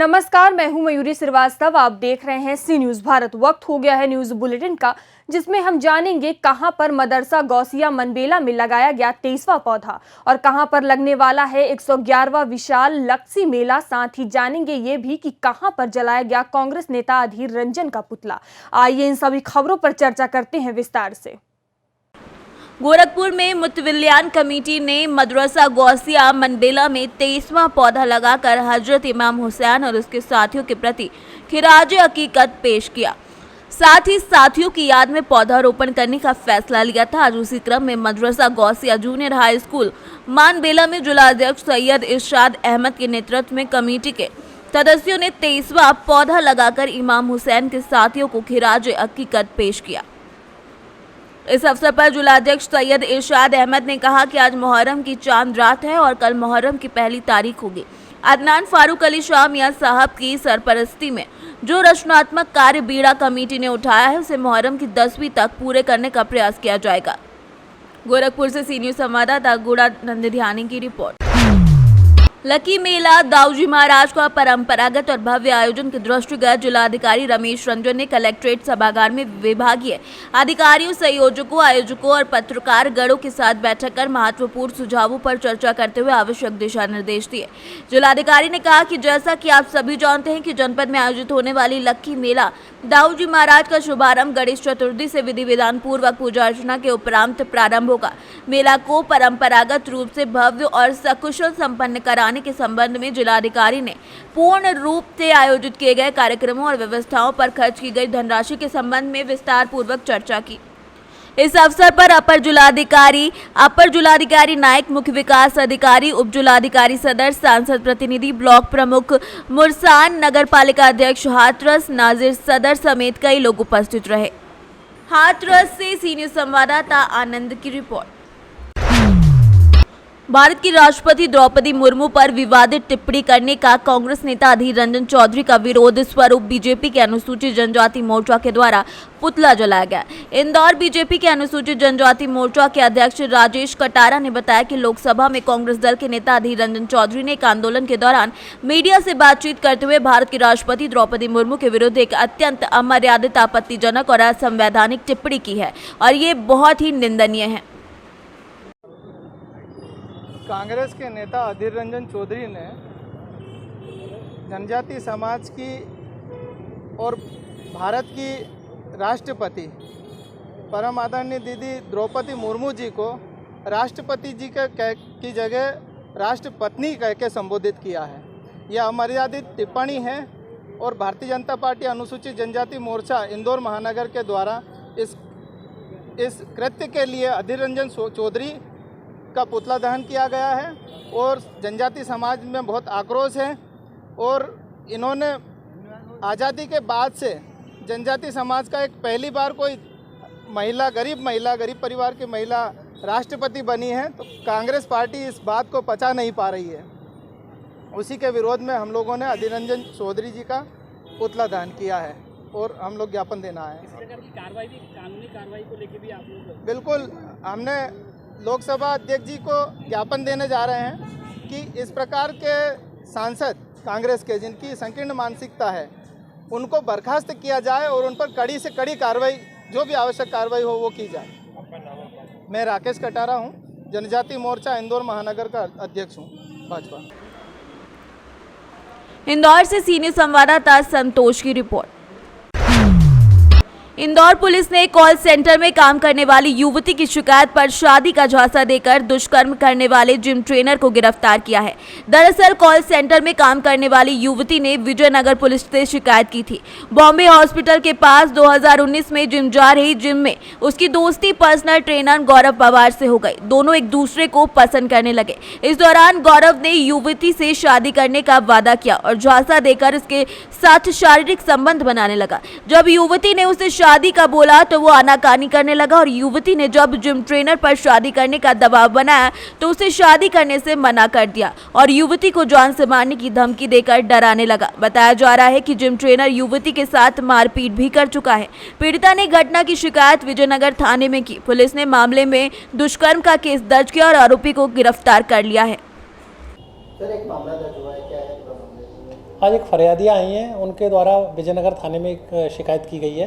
नमस्कार, मैं हूं मयूरी श्रीवास्तव। आप देख रहे हैं सी न्यूज भारत। वक्त हो गया है न्यूज बुलेटिन का, जिसमें हम जानेंगे कहां पर मदरसा गौसिया मनबेला में लगाया गया 23वां पौधा और कहां पर लगने वाला है 111वां विशाल लक्ष्मी मेला। साथ ही जानेंगे ये भी कि कहां पर जलाया गया कांग्रेस नेता अधीर रंजन का पुतला। आइए इन सभी खबरों पर चर्चा करते हैं विस्तार से। गोरखपुर में मुतविलियान कमेटी ने मदरसा गौसिया मनबेला में 23वां पौधा लगाकर हजरत इमाम हुसैन और उसके साथियों के प्रति खिराज अकीकत पेश किया। साथ ही साथियों की याद में पौधारोपण करने का फैसला लिया था। आज उसी क्रम में मदरसा Ghausia junior high school Manbela में जिलाध्यक्ष सैयद इरशाद अहमद के नेतृत्व में कमेटी के सदस्यों ने 23वां पौधा लगाकर इमाम हुसैन के साथियों को खिराज अकीकत पेश किया। इस अवसर पर जिलाध्यक्ष सैयद इरशाद अहमद ने कहा कि आज मुहर्रम की चांद रात है और कल मुहर्रम की पहली तारीख होगी। अदनान फारूक अली शाह मियां साहब की सरपरस्ती में जो रचनात्मक कार्य बीड़ा कमेटी ने उठाया है, उसे मुहर्रम की 10वीं तक पूरे करने का प्रयास किया जाएगा। गोरखपुर से सी न्यूज संवाददाता गुड़ा नंदधियानी की रिपोर्ट। लकी मेला दाऊजी महाराज का परंपरागत और भव्य आयोजन के दृष्टिगत जिलाधिकारी रमेश रंजन ने कलेक्ट्रेट सभागार में विभागीय अधिकारियों, संयोजकों, आयोजकों और पत्रकार गणों के साथ बैठक कर महत्वपूर्ण सुझावों पर चर्चा करते हुए आवश्यक दिशा निर्देश दिए। जिलाधिकारी ने कहा कि जैसा कि आप सभी जानते हैं कि जनपद में आयोजित होने वाली लक्की मेला दाऊजी महाराज का शुभारंभ गणेश चतुर्थी से विधि विधान पूर्वक पूजा अर्चना के उपरांत प्रारंभ होगा। मेला को परंपरागत रूप से भव्य और सकुशल संपन्न कराने के संबंध में जिलाधिकारी ने पूर्ण रूप से आयोजित किए गए कार्यक्रमों और व्यवस्थाओं पर खर्च की गई धनराशि के संबंध में विस्तार पूर्वक चर्चा की। इस अवसर पर अपर जिलाधिकारी नायक, मुख्य विकास अधिकारी, उप जिलाधिकारी सदर, सांसद प्रतिनिधि, ब्लॉक प्रमुख मुरसान, नगर पालिका अध्यक्ष हाथरस, नाजिर सदर समेत कई लोग उपस्थित रहे। हाथरस से सी न्यूज संवाददाता आनंद की रिपोर्ट। भारत की राष्ट्रपति द्रौपदी मुर्मू पर विवादित टिप्पणी करने का कांग्रेस नेता अधीर रंजन चौधरी का विरोध स्वरूप बीजेपी के अनुसूचित जनजाति मोर्चा के द्वारा पुतला जलाया गया। इंदौर बीजेपी के अनुसूचित जनजाति मोर्चा के अध्यक्ष राजेश कटारा ने बताया कि लोकसभा में कांग्रेस दल के नेता अधीर रंजन चौधरी ने एक आंदोलन के दौरान मीडिया से बातचीत करते हुए भारत की राष्ट्रपति द्रौपदी मुर्मू के विरुद्ध एक अत्यंत अमर्यादित, आपत्तिजनक और असंवैधानिक टिप्पणी की है और ये बहुत ही निंदनीय है। कांग्रेस के नेता अधीर रंजन चौधरी ने जनजाति समाज की और भारत की राष्ट्रपति परम आदरणीय दीदी द्रौपदी मुर्मू जी को राष्ट्रपति जी की जगह राष्ट्रपत्नी कह के संबोधित किया है। यह अमर्यादित टिप्पणी है और भारतीय जनता पार्टी अनुसूचित जनजाति मोर्चा इंदौर महानगर के द्वारा इस कृत्य के लिए अधीर रंजन चौधरी का पुतला दहन किया गया है और जनजाति समाज में बहुत आक्रोश है। और इन्होंने आज़ादी के बाद से जनजाति समाज का एक पहली बार कोई गरीब परिवार की महिला राष्ट्रपति बनी है, तो कांग्रेस पार्टी इस बात को पचा नहीं पा रही है। उसी के विरोध में हम लोगों ने अधीर रंजन चौधरी जी का पुतला दहन किया है और हम लोग ज्ञापन देना है। इस प्रकार की कार्रवाई भी, कानूनी कार्रवाई को लेकर भी आप लोग? बिल्कुल, हमने लोकसभा अध्यक्ष जी को ज्ञापन देने जा रहे हैं कि इस प्रकार के सांसद कांग्रेस के जिनकी संकीर्ण मानसिकता है, उनको बर्खास्त किया जाए और उन पर कड़ी से कड़ी कार्रवाई, जो भी आवश्यक कार्रवाई हो वो की जाए। मैं राकेश कटारा हूं, जनजाति मोर्चा इंदौर महानगर का अध्यक्ष हूं, भाजपा। इंदौर से सीनियर संवाददाता संतोष की रिपोर्ट। इंदौर पुलिस ने कॉल सेंटर में काम करने वाली युवती की शिकायत पर शादी का झांसा देकर दुष्कर्म करने वाले जिम ट्रेनर को गिरफ्तार किया है। दरअसल कॉल सेंटर में काम करने वाली युवती ने विजयनगर पुलिस से शिकायत की थी। बॉम्बे हॉस्पिटल के पास 2019 में जिम जा रही जिम में उसकी दोस्ती पर्सनल ट्रेनर गौरव पवार से हो गई। दोनों एक दूसरे को पसंद करने लगे। इस दौरान गौरव ने युवती से शादी करने का वादा किया और झांसा देकर उसके साथ शारीरिक संबंध बनाने लगा। जब युवती ने उसे शादी का बोला तो वो आनाकानी करने लगा और युवती ने जब जिम ट्रेनर पर शादी करने का दबाव बनाया तो उसे शादी करने से मना कर दिया और युवती को जान से मारने की धमकी देकर डराने लगा। बताया जा रहा है कि जिम ट्रेनर युवती के साथ मारपीट भी कर चुका है। पीड़िता ने घटना की शिकायत विजयनगर थाने में की। पुलिस ने मामले में दुष्कर्म का केस दर्ज किया और आरोपी को गिरफ्तार कर लिया है। सर, एक मामला दर्ज हुआ है, क्या है? आज एक फरियादियाँ आई हैं, उनके द्वारा विजयनगर थाने में एक शिकायत की गई है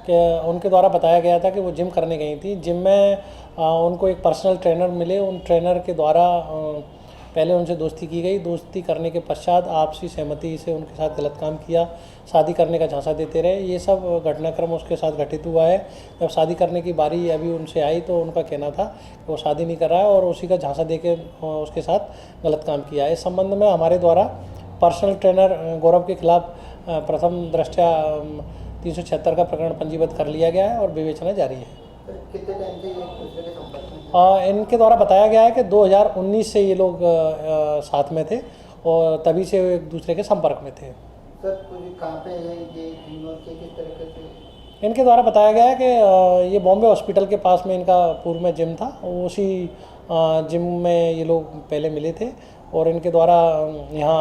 कि उनके द्वारा बताया गया था कि वो जिम करने गई थी। जिम में उनको एक पर्सनल ट्रेनर मिले, उन ट्रेनर के द्वारा पहले उनसे दोस्ती की गई। दोस्ती करने के पश्चात आपसी सहमति से उनके साथ गलत काम किया, शादी करने का झांसा देते रहे। ये सब घटनाक्रम उसके साथ घटित हुआ है। जब शादी करने की बारी अभी उनसे आई तो उनका कहना था कि वो शादी नहीं कर रहा है और उसी का झांसा दे के उसके साथ गलत काम किया है। इस संबंध में हमारे द्वारा पर्सनल ट्रेनर गौरव के खिलाफ प्रथम दृष्टया 376 का प्रकरण पंजीबद्ध कर लिया गया है और विवेचना जारी है। कितने टाइम से ये एक दूसरे के संपर्क में? इनके द्वारा बताया गया है कि 2019 से ये लोग साथ में थे और तभी से एक दूसरे के संपर्क में थे। सर कहाँ पे है ये किस तरीके से? इनके द्वारा बताया गया है कि ये बॉम्बे हॉस्पिटल के पास में इनका पूर्व में जिम था, उसी जिम में ये लोग पहले मिले थे और इनके द्वारा यहाँ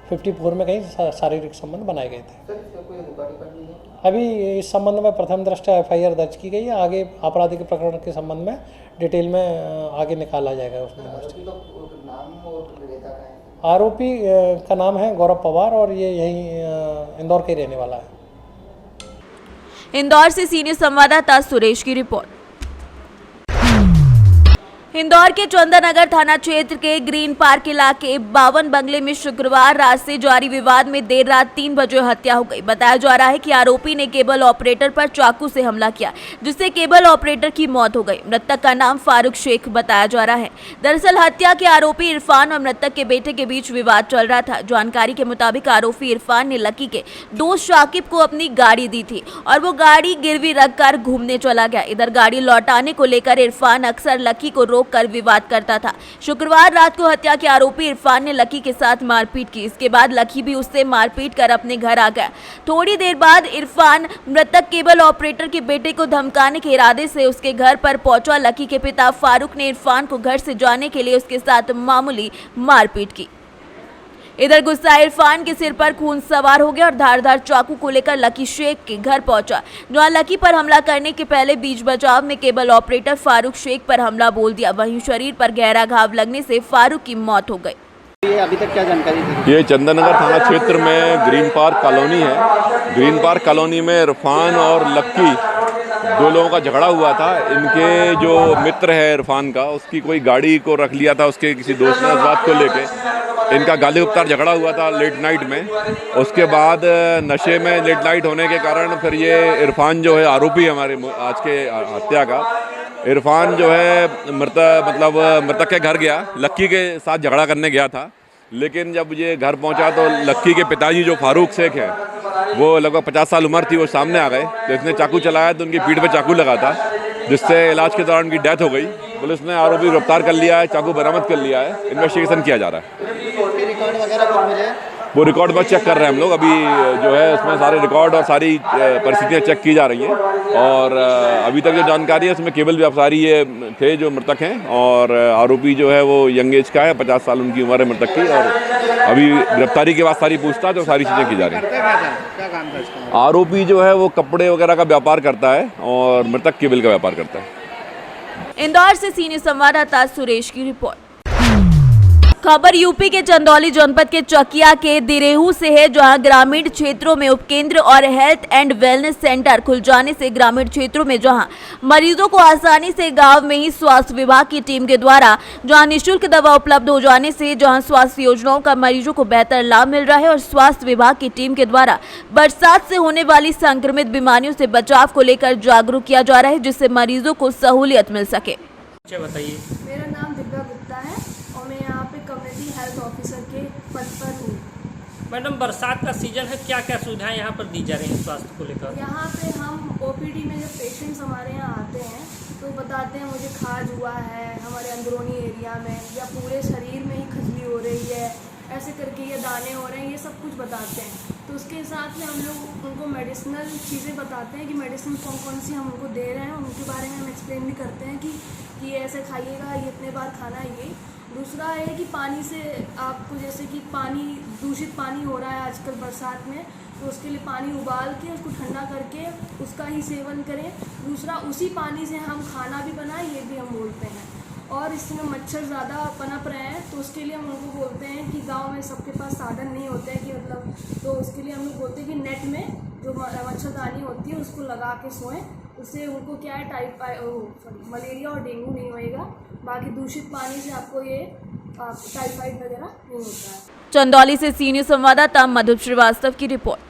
54 में कहीं शारीरिक संबंध बनाए गए थे। सर इसका कोई रिकॉर्डिंग करनी है? अभी इस संबंध में प्रथम दृष्टया FIR दर्ज की गई है। आगे आपराधिक प्रकरण के संबंध में डिटेल में आगे निकाला जाएगा उसमें। नाम और विक्रेता का है? आरोपी का नाम है गौरव पवार और ये यहीं इंदौर के रहने वाला है। इंदौर से सीनियर संवाददाता सुरेश की रिपोर्ट। इंदौर के चंदननगर थाना क्षेत्र के ग्रीन पार्क इलाके 52 बंगले में शुक्रवार रात से जारी विवाद में देर रात 3 बजे हत्या हो गई। बताया जा रहा है कि आरोपी ने केबल ऑपरेटर पर चाकू से हमला किया, जिससे केबल ऑपरेटर की मौत हो गई। मृतक का नाम फारूक शेख बताया जा रहा है। दरअसल हत्या के आरोपी इरफान और मृतक के बेटे के बीच विवाद चल रहा था। जानकारी के मुताबिक आरोपी इरफान ने लकी के दोस्त शाकिब को अपनी गाड़ी दी थी और वो गाड़ी गिरवी रखकर घूमने चला गया। इधर गाड़ी लौटाने को लेकर इरफान अक्सर लकी को कर विवाद करता था। शुक्रवार रात को हत्या के आरोपी इरफान ने लकी के साथ मारपीट की। इसके बाद लकी भी उससे मारपीट कर अपने घर आ गया। थोड़ी देर बाद इरफान मृतक केबल ऑपरेटर के बेटे को धमकाने के इरादे से उसके घर पर पहुंचा। लकी के पिता फारूक ने इरफान को घर से जाने के लिए उसके साथ मामूली मारपीट की। इधर गुस्सा इरफान के सिर पर खून सवार हो गया और धारदार चाकू को लेकर लकी शेख के घर पहुंचा, जहां लकी पर हमला करने के पहले बीच बचाव में केबल ऑपरेटर फारूक शेख पर हमला बोल दिया। वहीं शरीर पर गहरा घाव लगने से फारूक की मौत हो गई। ये अभी तक क्या जानकारी थी? ये चंदननगर थाना क्षेत्र में ग्रीन पार्क कॉलोनी है। ग्रीन पार्क कॉलोनी में इरफान और लक्की 2 लोगों का झगड़ा हुआ था। इनके जो मित्र है इरफान का, उसकी कोई गाड़ी को रख लिया था उसके किसी दोस्त ने। इस बात को लेके इनका गाली गलौज झगड़ा हुआ था लेट नाइट में। उसके बाद नशे में लेट नाइट होने के कारण फिर ये इरफान जो है आरोपी हमारे आज के हत्या का, इरफान जो है मृतक के घर गया, लक्की के साथ झगड़ा करने गया था। लेकिन जब ये घर पहुंचा तो लक्की के पिताजी जो फारूक शेख है, वो लगभग 50 साल उम्र थी, वो सामने आ गए। तो इसने चाकू चलाया तो उनकी पीठ पे चाकू लगा था, जिससे इलाज के दौरान उनकी डेथ हो गई। पुलिस ने आरोपी गिरफ्तार कर लिया है, चाकू बरामद कर लिया है, इन्वेस्टिगेशन किया जा रहा है। रिकॉर्ड वगैरह कुछ मिले? वो रिकॉर्ड बस चेक कर रहे हैं हम लोग अभी, जो है उसमें सारे रिकॉर्ड और सारी परिस्थितियाँ चेक की जा रही हैं। और अभी तक जो जानकारी है उसमें केवल व्यापारी ये थे जो मृतक हैं, और आरोपी जो है वो यंग एज का है, 50 साल उनकी उम्र है मृतक की। और अभी गिरफ्तारी के बाद सारी पूछताछ और सारी चीज़ें की जा रही हैं। क्या काम था इसका? आरोपी जो है वो कपड़े वगैरह का व्यापार करता है और मृतक केबल का व्यापार करता है। इंदौर से सीनियर संवाददाता सुरेश की रिपोर्ट। खबर यूपी के चंदौली जनपद के चकिया के दिरेहू से है, जहां ग्रामीण क्षेत्रों में उपकेंद्र और हेल्थ एंड वेलनेस सेंटर खुल जाने से ग्रामीण क्षेत्रों में जहां मरीजों को आसानी से गांव में ही स्वास्थ्य विभाग की टीम के द्वारा जहां निःशुल्क दवा उपलब्ध हो जाने से जहां स्वास्थ्य योजनाओं का मरीजों को बेहतर लाभ मिल रहा है और स्वास्थ्य विभाग की टीम के द्वारा बरसात से होने वाली संक्रमित बीमारियों से बचाव को लेकर जागरूक किया जा रहा है, जिससे मरीजों को सहूलियत मिल सके। बताइए। मेरा नाम दिव्या गुप्ता है और मैं यहाँ पे कम्युनिटी हेल्थ ऑफिसर के पद पर हूँ। मैडम, बरसात का सीजन है, क्या क्या सुविधाएं यहाँ पर दी जा रही हैं स्वास्थ्य को लेकर? यहाँ पे हम OPD में जब पेशेंट्स हमारे यहाँ आते हैं तो बताते हैं मुझे खाज हुआ है हमारे अंदरूनी एरिया में, या पूरे शरीर में ही खुजली हो रही है, ऐसे करके ये दाने हो रहे हैं, ये सब कुछ बताते हैं। तो उसके साथ में हम लोग उनको मेडिसिनल चीज़ें बताते हैं कि मेडिसिन कौन कौन सी हम उनको दे रहे हैं, उनके बारे में हम एक्सप्लेन भी करते हैं कि ये ऐसे खाइएगा, ये इतने बार खाना है। ये दूसरा है कि पानी से आपको, जैसे कि पानी दूषित पानी हो रहा है आजकल बरसात में, तो उसके लिए पानी उबाल के उसको ठंडा करके उसका ही सेवन करें। दूसरा, उसी पानी से हम खाना भी बनाएं, ये भी हम बोलते हैं। और और इसमें मच्छर ज़्यादा पनप रहे हैं, तो उसके लिए हम उनको बोलते हैं कि गांव में सबके पास साधन नहीं होते हैं कि मतलब, तो उसके लिए हम लोग बोलते हैं कि नेट में जो मच्छरदानी होती है उसको लगा के सोएं। उससे उनको क्या है मलेरिया और डेंगू नहीं होएगा। बाकी दूषित पानी से आपको ये टाइफाइड वगैरह नहीं होता है। चंदौली से सी न्यूज संवाददाता मधु श्रीवास्तव की रिपोर्ट।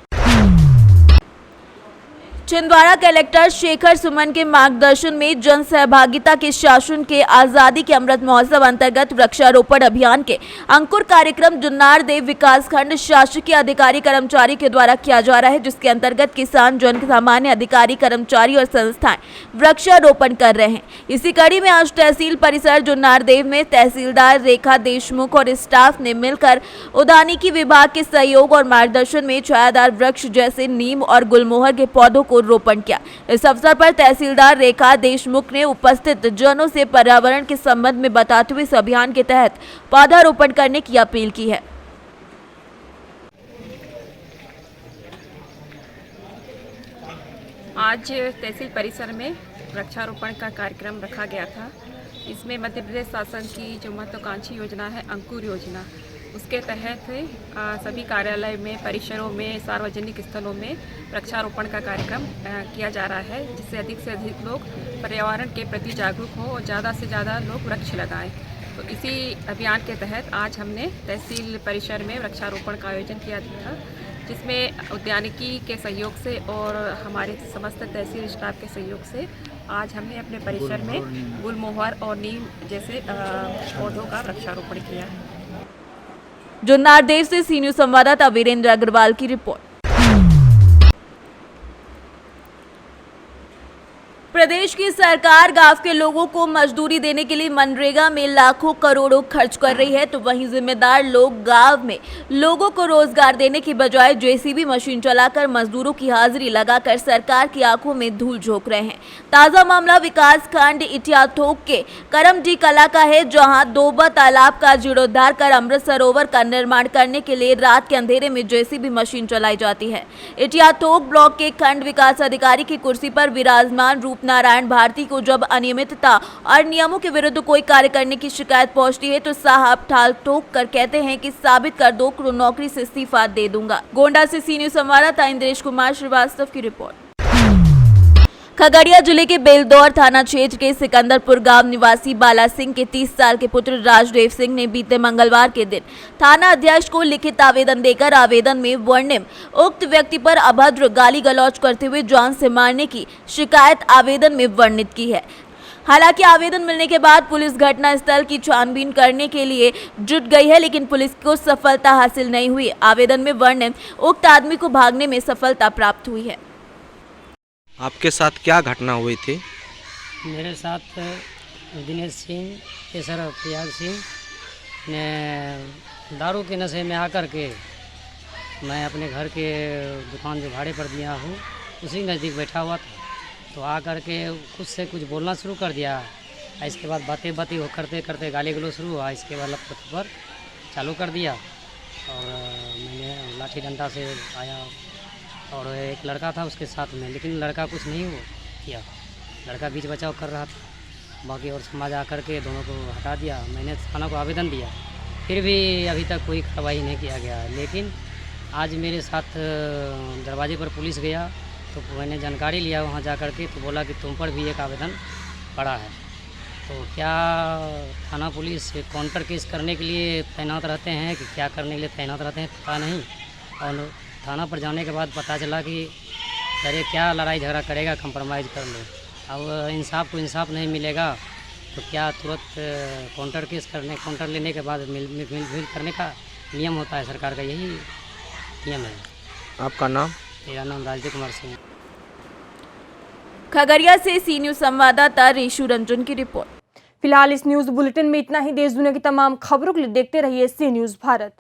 छिंदवाड़ा कलेक्टर शेखर सुमन के मार्गदर्शन में जन सहभागिता के शासन के आजादी के अमृत महोत्सव अंतर्गत वृक्षारोपण अभियान के अंकुर कार्यक्रम जुन्नार देव विकासखंड शासकीय अधिकारी कर्मचारी के द्वारा किया जा रहा है, जिसके अंतर्गत किसान, जन सामान्य अधिकारी, कर्मचारी और संस्थाएं वृक्षारोपण कर रहे हैं। इसी कड़ी में आज तहसील परिसर जुन्नार देव में तहसीलदार रेखा देशमुख और स्टाफ ने मिलकर उद्यानिकी विभाग के सहयोग और मार्गदर्शन में छायादार वृक्ष जैसे नीम और गुलमोहर के पौधों को रोपण किया। इस अवसर पर तहसीलदार रेखा देशमुख ने उपस्थित जनों से पर्यावरण के संबंध में बताते हुए इस अभियान के तहत पौधारोपण करने की अपील की है। आज तहसील परिसर में वृक्षारोपण का कार्यक्रम रखा गया था। इसमें मध्य प्रदेश शासन की जो महत्वाकांक्षी योजना है अंकुर योजना, उसके तहत सभी कार्यालय में, परिसरों में, सार्वजनिक स्थलों में वृक्षारोपण का कार्यक्रम किया जा रहा है, जिससे अधिक से अधिक लोग पर्यावरण के प्रति जागरूक हो और ज़्यादा से ज़्यादा लोग वृक्ष लगाएं। तो इसी अभियान के तहत आज हमने तहसील परिसर में वृक्षारोपण का आयोजन किया था, जिसमें उद्यानिकी के सहयोग से और हमारे समस्त तहसील स्टाफ के सहयोग से आज हमने अपने परिसर में गुलमोहर और नीम जैसे पौधों का वृक्षारोपण किया है। जुन्नार देव से सी न्यूज संवाददाता वीरेंद्र अग्रवाल की रिपोर्ट। प्रदेश की सरकार गांव के लोगों को मजदूरी देने के लिए मनरेगा में लाखों करोड़ों खर्च कर रही है, तो वहीं जिम्मेदार लोग गांव में लोगों को रोजगार देने की बजाय जेसीबी मशीन चलाकर मजदूरों की हाजिरी लगाकर सरकार की आंखों में धूल झोंक रहे हैं। ताजा मामला विकास खंड इटियाथोक के करमडी कला का है, जहां दोबा तालाब का जीर्णोद्धार कर अमृत सरोवर का निर्माण करने के लिए रात के अंधेरे में जेसीबी मशीन चलाई जाती है। इटियाथोक ब्लॉक के खंड विकास अधिकारी की कुर्सी पर विराजमान रूप नारायण भारती को जब अनियमितता और नियमों के विरुद्ध कोई कार्य करने की शिकायत पहुंचती है, तो साहब ठाल ठोक कर कहते हैं कि साबित कर दो, नौकरी से इस्तीफा दे दूंगा। गोंडा से सी न्यूज संवाददाता इंद्रेश कुमार श्रीवास्तव की रिपोर्ट। खगड़िया जिले के बेलदौर थाना क्षेत्र के सिकंदरपुर गांव निवासी बाला सिंह के 30 साल के पुत्र राजदेव सिंह ने बीते मंगलवार के दिन थाना अध्यक्ष को लिखित आवेदन देकर आवेदन में वर्णिम उक्त व्यक्ति पर अभद्र गाली गलौज करते हुए जान से मारने की शिकायत आवेदन में वर्णित की है। हालांकि आवेदन मिलने के बाद पुलिस घटना स्थल की छानबीन करने के लिए जुट गई है, लेकिन पुलिस को सफलता हासिल नहीं हुई। आवेदन में वर्णित उक्त आदमी को भागने में सफलता प्राप्त हुई है। आपके साथ क्या घटना हुई थी? मेरे साथ दिनेश सिंह, केसर प्रयाग सिंह ने दारू के नशे में आकर के मैं अपने घर के दुकान जो भाड़े पर दिया हूँ उसी नज़दीक बैठा हुआ था, तो आकर के खुद से कुछ बोलना शुरू कर दिया। इसके बाद बातें वो करते करते गाली गलौज शुरू हुआ। इसके बाद लपट पर चालू कर दिया और मैंने लाठी डंडा से आया और एक लड़का था उसके साथ में, लेकिन लड़का कुछ नहीं वो किया, लड़का बीच बचाव कर रहा था। बाकी और समाज आकर के दोनों को हटा दिया। मैंने थाना को आवेदन दिया, फिर भी अभी तक कोई कार्रवाई नहीं किया गया। लेकिन आज मेरे साथ दरवाजे पर पुलिस गया तो मैंने जानकारी लिया वहाँ जा कर के, तो बोला कि तुम पर भी एक आवेदन पड़ा है। तो क्या थाना पुलिस काउंटर केस करने के लिए तैनात रहते हैं कि क्या करने के लिए तैनात रहते हैं पता नहीं। और थाना पर जाने के बाद पता चला कि अरे क्या लड़ाई झगड़ा करेगा, कंप्रोमाइज़ कर लो। अब इंसाफ को इंसाफ नहीं मिलेगा तो क्या तुरंत काउंटर लेने के बाद मिल करने का नियम होता है सरकार का, यही नियम है। आपका नाम? मेरा नाम राजदेव कुमार सिंह। खगड़िया से सी न्यूज संवाददाता रेशु रंजन की रिपोर्ट। फिलहाल इस न्यूज बुलेटिन में इतना ही। देश दुनिया की तमाम खबरों के लिए देखते रहिए सी न्यूज भारत।